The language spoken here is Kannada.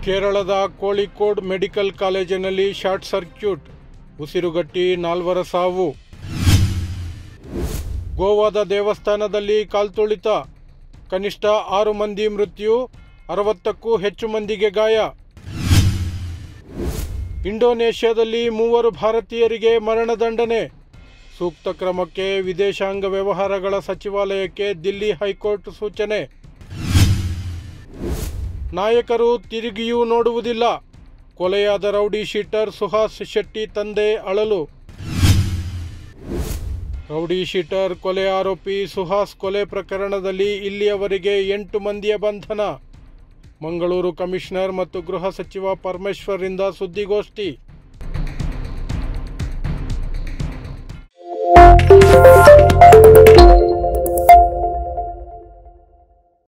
ಕೇರಳದ ಕೋಳಿಕೋಡ್ ಮೆಡಿಕಲ್ ಕಾಲೇಜಿನಲ್ಲಿ ಶಾರ್ಟ್ ಸರ್ಕ್ಯೂಟ್, ಉಸಿರುಗಟ್ಟಿ 4 ಸಾವು. ಗೋವಾದ ದೇವಸ್ಥಾನದಲ್ಲಿ ಕಾಲ್ತುಳಿತ, ಕನಿಷ್ಠ 6 ಮಂದಿ ಮೃತ್ಯು, 60ಕ್ಕೂ ಹೆಚ್ಚು ಮಂದಿಗೆ ಗಾಯ. ಇಂಡೋನೇಷ್ಯಾದಲ್ಲಿ 3 ಭಾರತೀಯರಿಗೆ ಮರಣದಂಡನೆ, ಸೂಕ್ತ ಕ್ರಮಕ್ಕೆ ವಿದೇಶಾಂಗ ವ್ಯವಹಾರಗಳ ಸಚಿವಾಲಯಕ್ಕೆ ದಿಲ್ಲಿ ಹೈಕೋರ್ಟ್ ಸೂಚನೆ. ನಾಯಕರು ತಿರುಗಿಯೂ ನೋಡುವುದಿಲ್ಲ, ಕೊಲೆಯಾದ ರೌಡಿ ಶೀಟರ್ ಸುಹಾಸ್ ಶೆಟ್ಟಿ ತಂದೆ ಅಳಲು. ರೌಡಿ ಶೀಟರ್ ಕೊಲೆ ಆರೋಪಿ ಸುಹಾಸ್ ಕೊಲೆ ಪ್ರಕರಣದಲ್ಲಿ ಇಲ್ಲಿಯವರೆಗೆ 8 ಮಂದಿಯ ಬಂಧನ. ಮಂಗಳೂರು ಕಮಿಷನರ್ ಮತ್ತು ಗೃಹ ಸಚಿವ ಪರಮೇಶ್ವರ್ರಿಂದ ಸುದ್ದಿಗೋಷ್ಠಿ.